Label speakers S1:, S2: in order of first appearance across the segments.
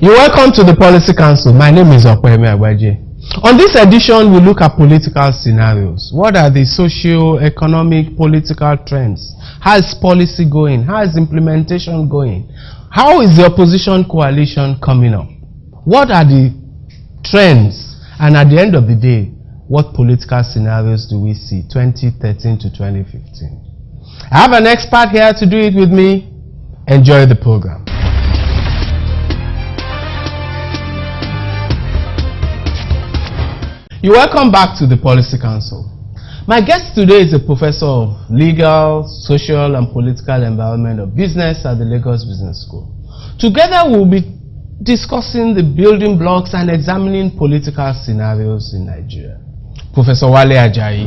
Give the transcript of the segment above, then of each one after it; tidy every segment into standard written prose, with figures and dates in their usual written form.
S1: You're welcome to the Policy Council. My name is Okwemi Agbaje. On this edition, we look at political scenarios. What are the socio-economic political trends? How is policy going? How is implementation going? How is the opposition coalition coming up? What are the trends? And at the end of the day, what political scenarios do we see 2013 to 2015? I have an expert here to do it with me. Enjoy the program. You're welcome back to the Policy Council. My guest today is a professor of legal, social, and political environment of business at the Lagos Business School. Together, we'll be discussing the building blocks and examining political scenarios in Nigeria. Professor Wale Ajayi,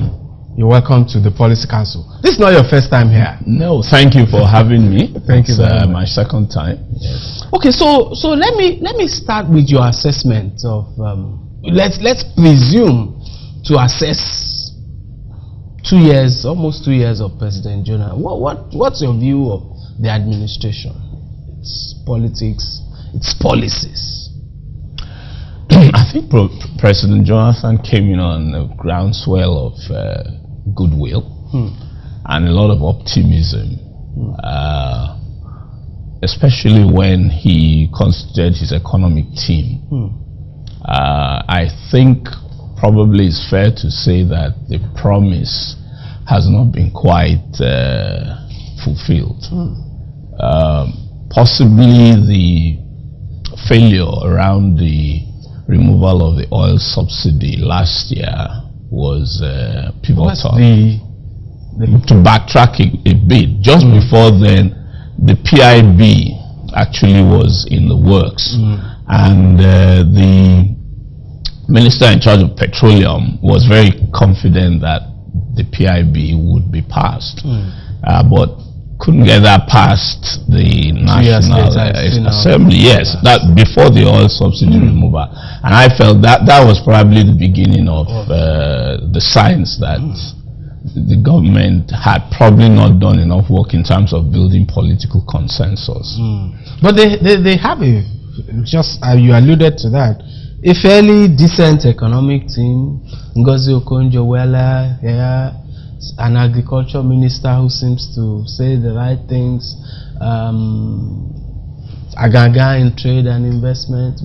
S1: you're welcome to the Policy Council. This is not your first time here.
S2: No, thank you for having me.
S1: Thank you very much.
S2: My second time. Yes.
S1: Okay, so let me start with your assessment of. Let's presume to assess 2 years, almost 2 years of President Jonathan. What's your view of the administration, its politics, its policies?
S2: I think President Jonathan came in on a groundswell of goodwill and a lot of optimism, especially when he constituted his economic team. I think probably it's fair to say that the promise has not been quite fulfilled. Possibly the failure around the removal of the oil subsidy last year was pivotal. To backtrack a bit, just before then, the PIB actually was in the works. And the minister in charge of petroleum was very confident that the PIB would be passed, but couldn't get that past the National Assembly. Yes, that before the oil subsidy removal. And I felt that that was probably the beginning of the signs that the government had probably not done enough work in terms of building political consensus.
S1: But they have a, just you alluded to that, a fairly decent economic team. Ngozi Okonjo-Iweala here, an agriculture minister who seems to say the right things, Agaga in trade and investment.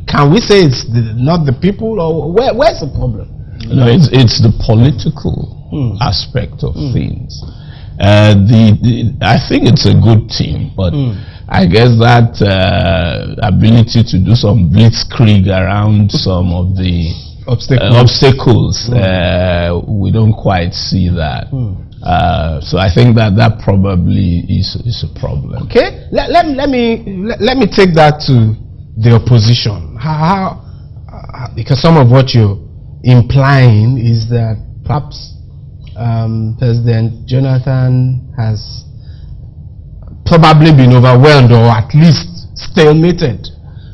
S1: Can we say it's not the people, or where's the problem?
S2: No, it's the political aspect of things. I think it's a good team, but I guess that ability to do some blitzkrieg around some of the obstacles, we don't quite see that. So I think that probably is a problem.
S1: Okay, let me take that to the opposition. Because some of what you're implying is that perhaps President Jonathan has probably been overwhelmed, or at least stalemated,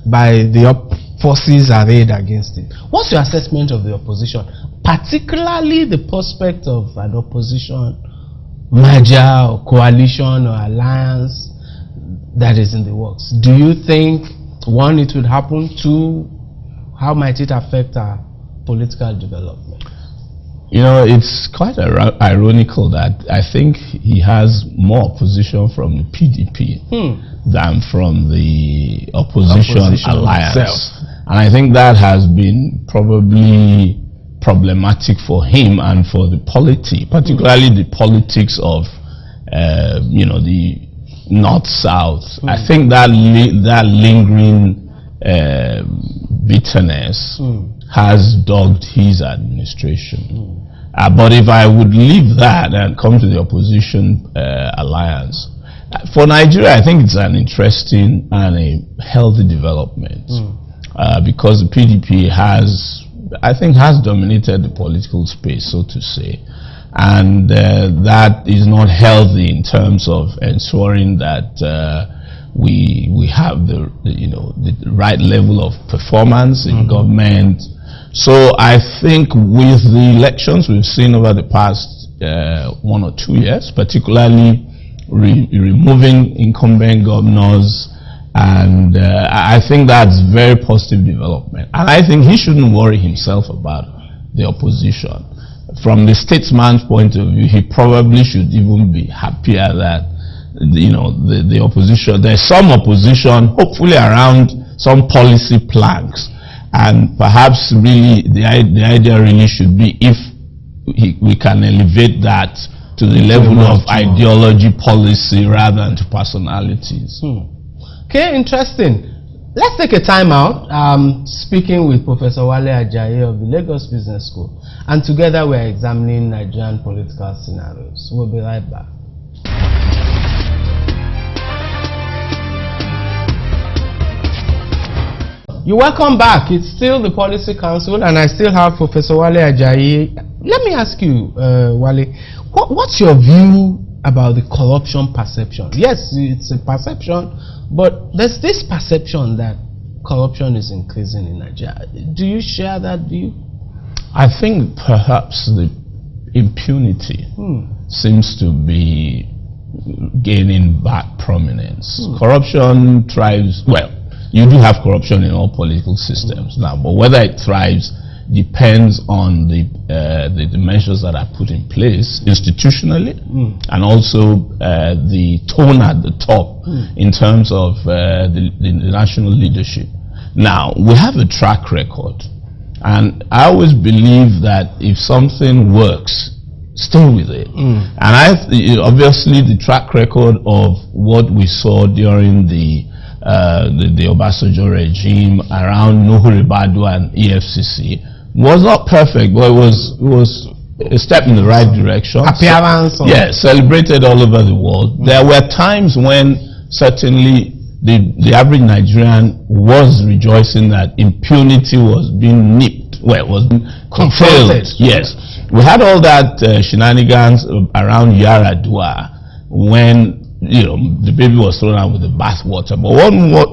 S1: by the forces arrayed against it. What's your assessment of the opposition, particularly the prospect of an opposition merger or coalition or alliance that is in the works? Do you think, one, it would happen? Two, how might it affect our political development?
S2: You know, it's quite ironical that I think he has more opposition from the PDP than from the opposition alliance. Itself. And I think that has been probably problematic for him and for the polity, particularly the politics of, you know, the North-South. I think that lingering bitterness has dogged his administration. But if I would leave that and come to the opposition alliance, for Nigeria, I think it's an interesting and a healthy development because the PDP has, I think, has dominated the political space, so to say, and that is not healthy in terms of ensuring that we have the right level of performance in government. So I think with the elections we've seen over the past 1 or 2 years, particularly removing incumbent governors And I think that's very positive development. And I think he shouldn't worry himself about the opposition. From the statesman's point of view, he probably should even be happier that, you know, the opposition, there's some opposition, hopefully around some policy planks. And perhaps really the idea really should be if we can elevate that to the level of ideology, policy, rather than to personalities.
S1: Okay, interesting. Let's take a time out. Speaking with Professor Wale Ajayi of the Lagos Business School, and together we are examining Nigerian political scenarios. We'll be right back. You're welcome back. It's still the Policy Council, and I still have Professor Wale Ajayi. Let me ask you, Wale, what's your view about the corruption perception? Yes, it's a perception, but there's this perception that corruption is increasing in Nigeria. Do you share that view?
S2: I think perhaps the impunity seems to be gaining back prominence. Corruption thrives, well, you do have corruption in all political systems now, but whether it thrives depends on the measures that are put in place institutionally, and also the tone at the top in terms of the national leadership. Now, we have a track record, and I always believe that if something works, stay with it. And obviously the track record of what we saw during the Obasanjo regime around Nuhu Ribadu and EFCC was not perfect, but it was a step in the right direction.
S1: Appearance.
S2: Yes, celebrated all over the world. There were times when certainly the average Nigerian was rejoicing that impunity was being nipped, well, it was being curtailed. Yes, we had all that shenanigans around Yaradua when, you know, the baby was thrown out with the bathwater. But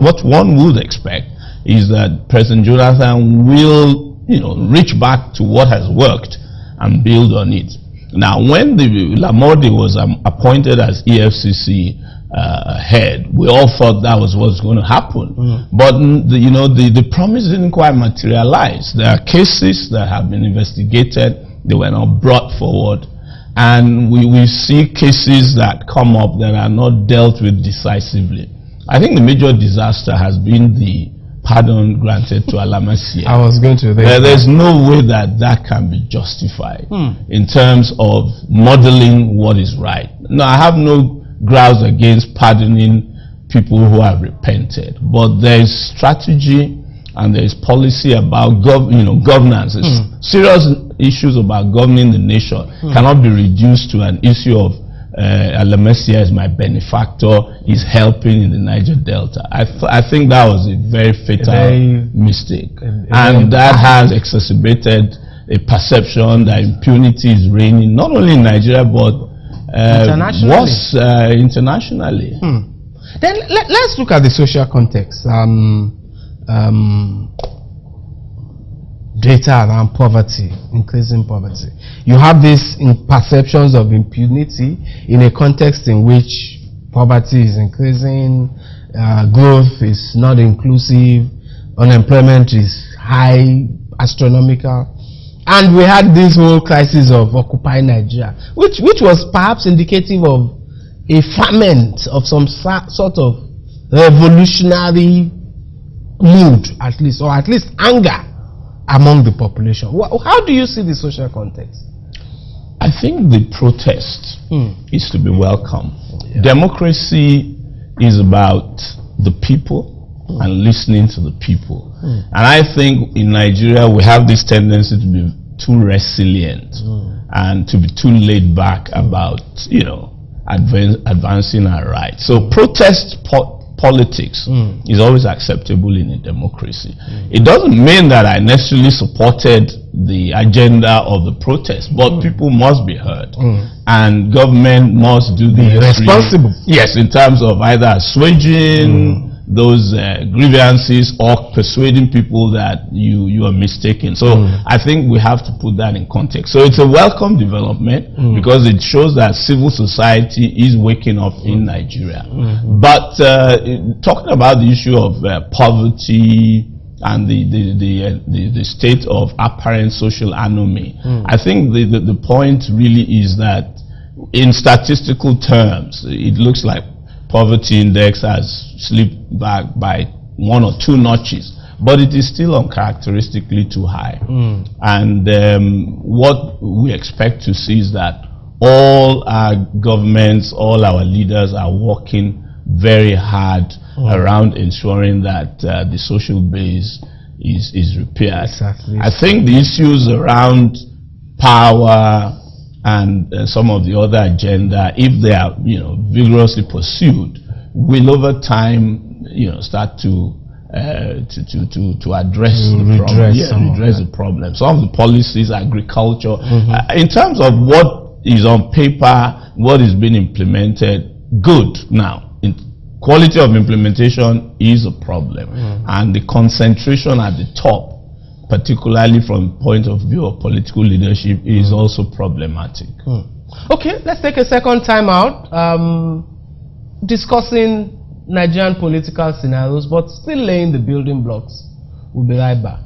S2: what one would expect is that President Jonathan will, you know, reach back to what has worked and build on it. Now, when Lamorde was appointed as EFCC head, we all thought that was what's going to happen. But the promise didn't quite materialize. There are cases that have been investigated; they were not brought forward. And we see cases that come up that are not dealt with decisively. I think the major disaster has been the pardon granted to Alamasia.
S1: I was going to say
S2: there's no way that can be justified in terms of modeling what is right. Now, I have no grounds against pardoning people who have repented, but there is strategy and there is policy about governance. It's serious issues about governing the nation cannot be reduced to an issue of Alamesia is my benefactor, is helping in the Niger Delta. I think that was a very fatal mistake, and that has exacerbated a perception that impunity is reigning not only in Nigeria but internationally.
S1: Then let's look at the social context. Data around poverty, increasing poverty. You have this perceptions of impunity in a context in which poverty is increasing, growth is not inclusive, unemployment is high, astronomical, and we had this whole crisis of Occupy Nigeria, which was perhaps indicative of a ferment of some sort of revolutionary mood, at least, or at least anger among the population. How do you see the social context?
S2: I think the protest is to be welcome. Democracy is about the people and listening to the people. And I think in Nigeria we have this tendency to be too resilient and to be too laid back about, advancing our rights. So protest politics is always acceptable in a democracy. It doesn't mean that I necessarily supported the agenda of the protest, but people must be heard, and government must do the
S1: responsible.
S2: Yes, in terms of either assuaging those grievances or persuading people that you are mistaken. So I think we have to put that in context. So it's a welcome development because it shows that civil society is waking up in Nigeria. But talking about the issue of poverty and the state of apparent social anomie, I think the point really is that in statistical terms, it looks like poverty index has slipped back by 1 or 2 notches, but it is still uncharacteristically too high. And what we expect to see is that all our governments, all our leaders are working very hard around ensuring that the social base is repaired.
S1: Exactly.
S2: I think the issues around power and some of the other agenda, if they are vigorously pursued, will over time start to address the problem. Some of the policies, agriculture, in terms of what is on paper, what is being implemented, good. Now, quality of implementation is a problem, and the concentration at the top, particularly from the point of view of political leadership, is also problematic.
S1: Okay, let's take a second time out, discussing Nigerian political scenarios, but still laying the building blocks. We'll be right back.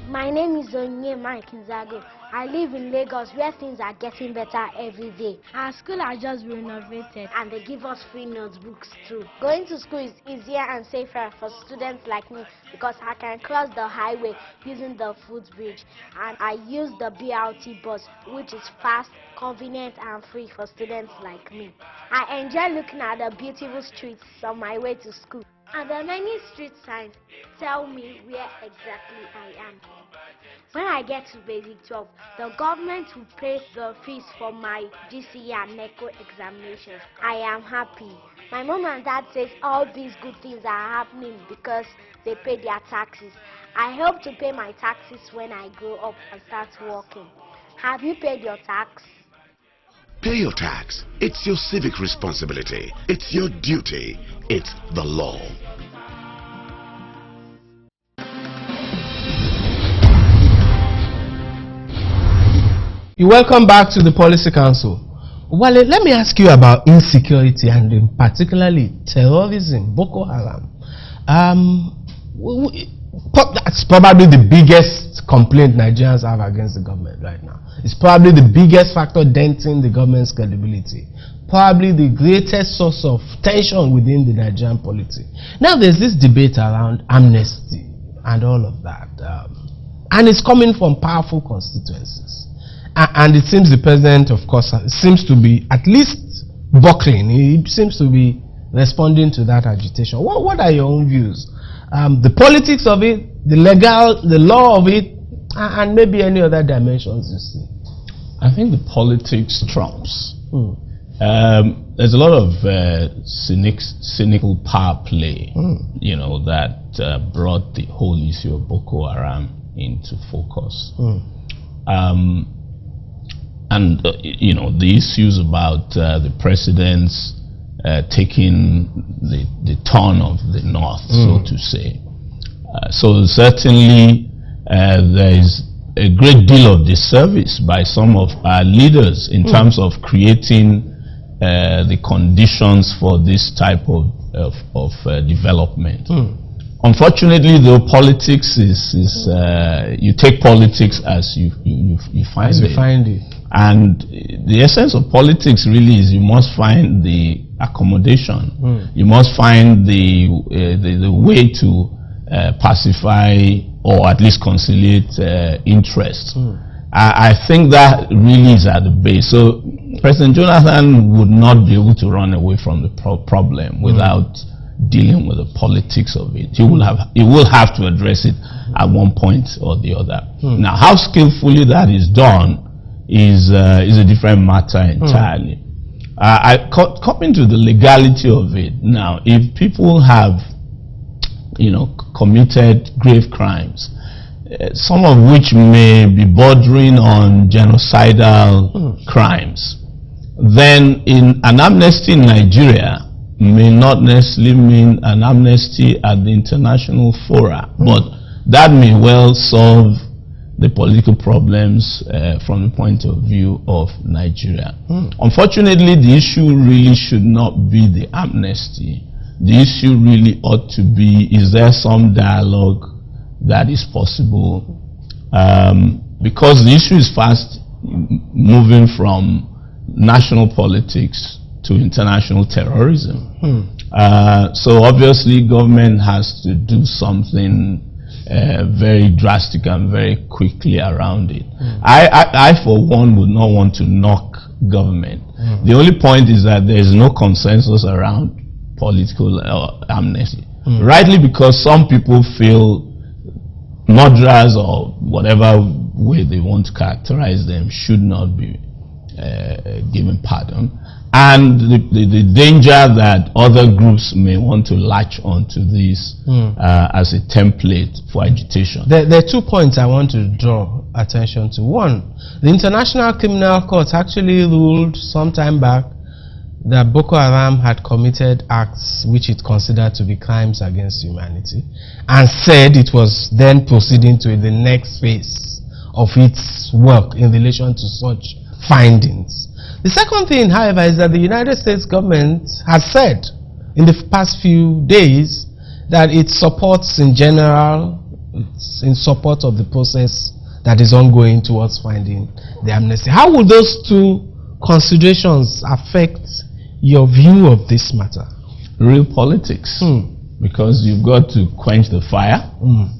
S3: My name is Onyema Kinzago. I live in Lagos, where things are getting better every day. Our school has just been renovated and they give us free notebooks too. Going to school is easier and safer for students like me because I can cross the highway using the footbridge, and I use the BRT bus, which is fast, convenient and free for students like me. I enjoy looking at the beautiful streets on my way to school. And the many street signs tell me where exactly I am. When I get to basic 12, the government will pay the fees for my GCE and NECO examinations. I am happy. My mom and dad says all these good things are happening because they pay their taxes. I hope to pay my taxes when I grow up and start working. Have you paid your tax?
S4: Pay your tax. It's your civic responsibility. It's your duty. It's the law.
S1: You're welcome back to the Policy Council. Well, let me ask you about insecurity and in particularly terrorism, Boko Haram. That's probably the biggest complaint Nigerians have against the government right now. It's probably the biggest factor denting the government's credibility. Probably the greatest source of tension within the Nigerian polity. Now there's this debate around amnesty and all of that. And it's coming from powerful constituencies. And it seems the president, of course, seems to be at least buckling. He seems to be responding to that agitation. What are your own views? The politics of it, the law of it, and maybe any other dimensions you see.
S2: I think the politics trumps. There's a lot of cynical power play, that brought the whole issue of Boko Haram into focus. And the issues about the president's taking the turn of the North, so to say. So certainly there is a great deal of disservice by some of our leaders in terms of creating the conditions for this type of development. Unfortunately, though, politics is you take politics as you find it. And the essence of politics really is you must find the accommodation. You must find the way to pacify or at least conciliate interests. I think that really is at the base. So President Jonathan would not be able to run away from the problem without dealing with the politics of it. He will have to address it at one point or the other. Now, how skillfully that is done is a different matter entirely. Coming to the legality of it now, if people have committed grave crimes, some of which may be bordering on genocidal crimes, then in an amnesty in Nigeria may not necessarily mean an amnesty at the international fora, but that may well solve the political problems from the point of view of Nigeria. Unfortunately, the issue really should not be the amnesty. The issue really ought to be, is there some dialogue that is possible? Because the issue is fast moving from national politics to international terrorism. So obviously government has to do something very drastic and very quickly around it. I for one would not want to knock government. The only point is that there is no consensus around political amnesty. Rightly, because some people feel murderers, or whatever way they want to characterize them, should not be given pardon, and the danger that other groups may want to latch onto this as a template for agitation.
S1: There are 2 points I want to draw attention to. One, the International Criminal Court actually ruled some time back that Boko Haram had committed acts which it considered to be crimes against humanity, and said it was then proceeding to the next phase of its work in relation to such findings. The second thing, however, is that the United States government has said in the past few days that it supports, in general, it's in support of the process that is ongoing towards finding the amnesty. How will those two considerations affect your view of this matter?
S2: Real politics. Because you've got to quench the fire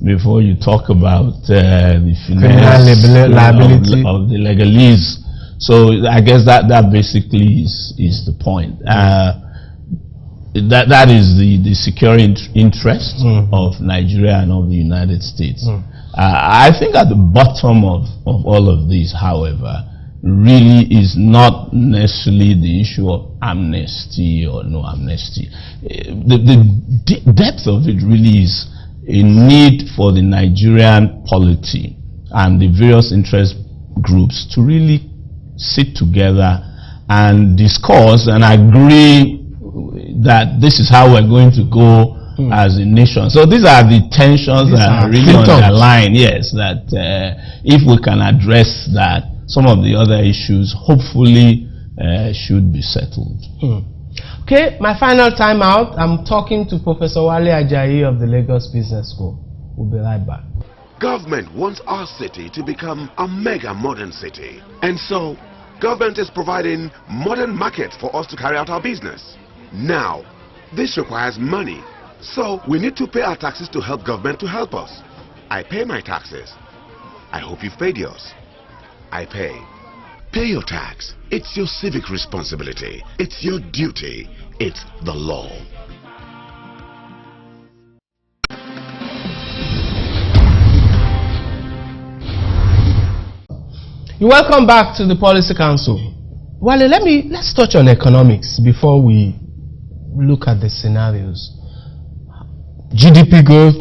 S2: before you talk about the finesse
S1: liability
S2: of the legalese. So I guess that basically is the point. That is the security interest of Nigeria and of the United States. I think at the bottom of all of this, however, really is not necessarily the issue of amnesty or no amnesty. The depth of it really is a need for the Nigerian polity and the various interest groups to really sit together and discuss and agree that this is how we're going to go as a nation. So these are the tensions that are really on the line. Yes, that if we can address that, some of the other issues hopefully should be settled.
S1: Okay, my final time out. I'm talking to Professor Wale Ajayi of the Lagos Business School. We'll be right back.
S4: Government wants our city to become a mega modern city. And so, government is providing modern markets for us to carry out our business. Now, this requires money. So, we need to pay our taxes to help government to help us. I pay my taxes. I hope you've paid yours. I pay. Pay your tax. It's your civic responsibility. It's your duty. It's the law.
S1: You're welcome back to the Policy Council. Well, let's touch on economics before we look at the scenarios. GDP growth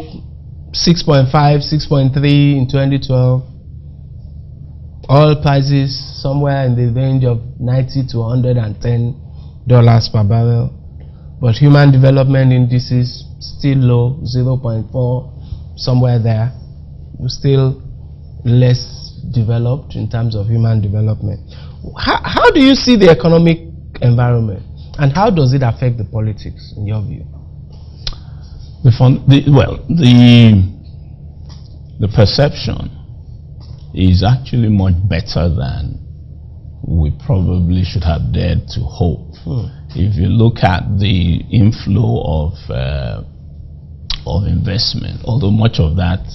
S1: 6.5, 6.3 in 2012. Oil prices somewhere in the range of $90 to $110 per barrel. But human development indices still low, 0.4, somewhere there. We're still less developed in terms of human development. How do you see the economic environment, and how does it affect the politics in your view?
S2: The perception is actually much better than we probably should have dared to hope. If you look at the inflow of investment, although much of that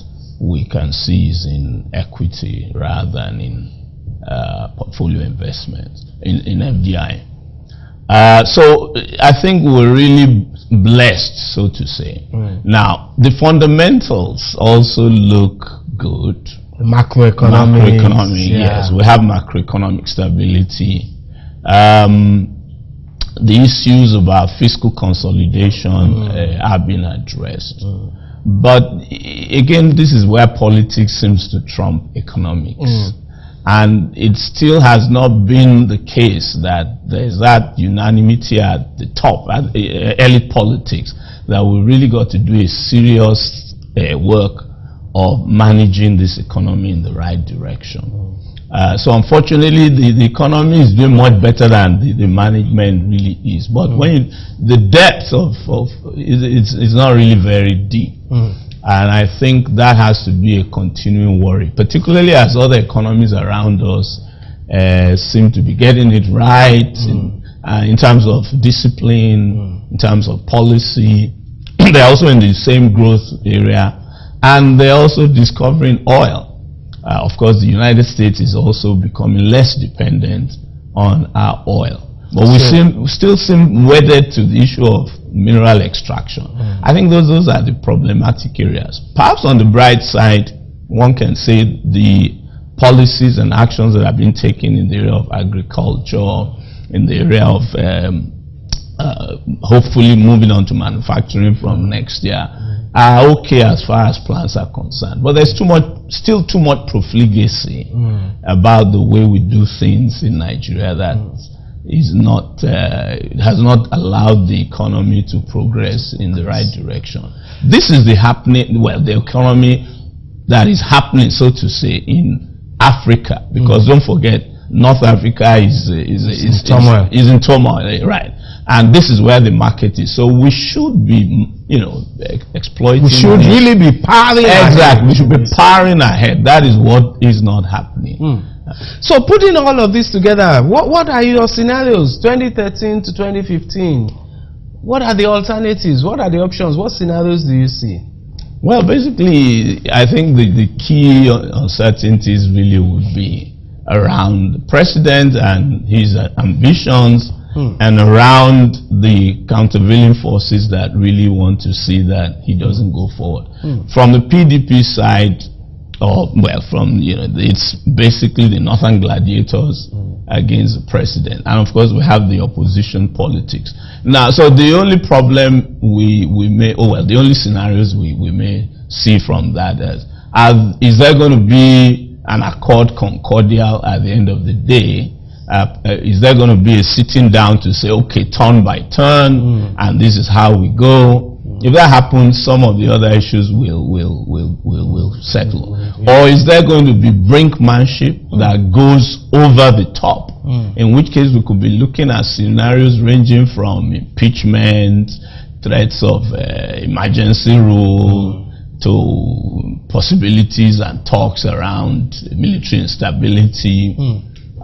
S2: we can see is in equity rather than in portfolio investment, in FDI. So I think we're really blessed, so to say. Now, the fundamentals also look good.
S1: Macroeconomics,
S2: yes, we have macroeconomic stability. The issues about fiscal consolidation have been addressed. But again, this is where politics seems to trump economics. And it still has not been the case that there's that unanimity at the top, at elite politics, that we really got to do a serious work of managing this economy in the right direction. So unfortunately, the economy is doing much better than the management really is. But when the depth of it's not really very deep. And I think that has to be a continuing worry, particularly as other economies around us seem to be getting it right in terms of discipline, in terms of policy. They're also in the same growth area, and they're also discovering oil. Of course, the United States is also becoming less dependent on our oil. But we still seem wedded to the issue of mineral extraction. I think those are the problematic areas. Perhaps on the bright side, one can say the policies and actions that have been taken in the area of agriculture, in the area of hopefully moving on to manufacturing from next year, are okay as far as plans are concerned. But there's still too much profligacy about the way we do things in Nigeria that is not has not allowed the economy to progress in the right direction. This is the economy that is happening, so to say, in Africa, because don't forget, North Africa is in turmoil, right? And this is where the market is. So we should be, exploiting. We should really be powering ahead. Exactly, we should be powering ahead. That is what is not happening.
S1: So putting all of this together, what are your scenarios, 2013 to 2015? What are the alternatives? What are the options? What scenarios do you see?
S2: Well, basically, I think the key uncertainties really would be around the president and his ambitions, and around the countervailing forces that really want to see that he doesn't go forward. From the PDP side, it's basically the Northern gladiators against the president, and of course we have the opposition politics. Now, so the only problem the only scenarios we may see from that is there going to be an accord concordial at the end of the day? Is there going to be a sitting down to say, okay, turn by turn, and this is how we go? If that happens, some of the other issues will settle. Or is there going to be brinkmanship that goes over the top? In which case we could be looking at scenarios ranging from impeachment, threats of emergency rule, to possibilities and talks around military instability.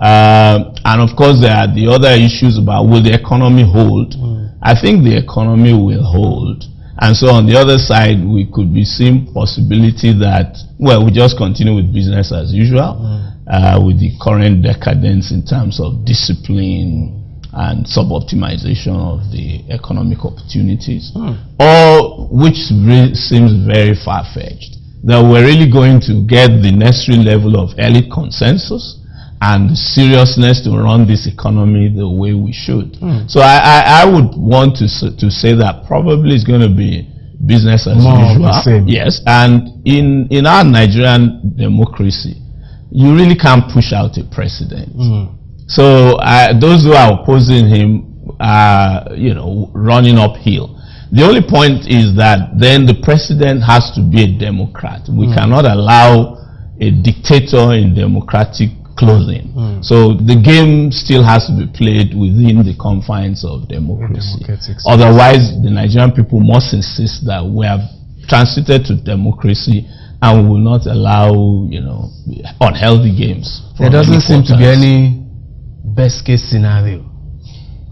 S2: And of course there are the other issues about will the economy hold? I think the economy will hold. And so on the other side, we could be seeing possibility that, we just continue with business as usual, with the current decadence in terms of discipline and sub-optimization of the economic opportunities, or which seems very far-fetched, that we're really going to get the necessary level of elite consensus and seriousness to run this economy the way we should. So I would want to say that probably it's going to be business as usual. Yes, and in our Nigerian democracy, you really can't push out a president. So those who are opposing him are, running uphill. The only point is that then the president has to be a Democrat. We cannot allow a dictator in democratic clothing. So the game still has to be played within the confines of democracy. Otherwise, the Nigerian people must insist that we have transited to democracy and we will not allow, unhealthy games.
S1: There doesn't seem to be any best case scenario.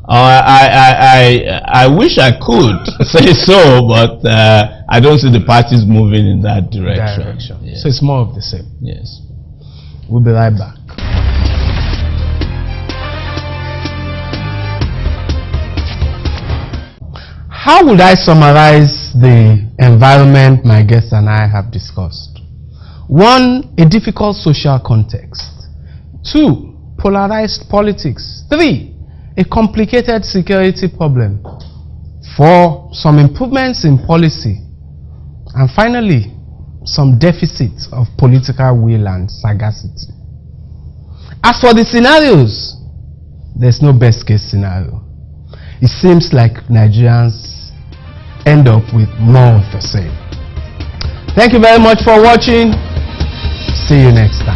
S2: I wish I could say so, but I don't see the parties moving in that direction.
S1: Yes. So it's more of the same.
S2: Yes.
S1: We'll be right back. How would I summarize the environment my guests and I have discussed? 1, a difficult social context. 2, polarized politics. 3, a complicated security problem. 4, some improvements in policy. And finally, some deficits of political will and sagacity. As for the scenarios, there's no best case scenario. It seems like Nigerians end up with more of the same. Thank you very much for watching. See you next time.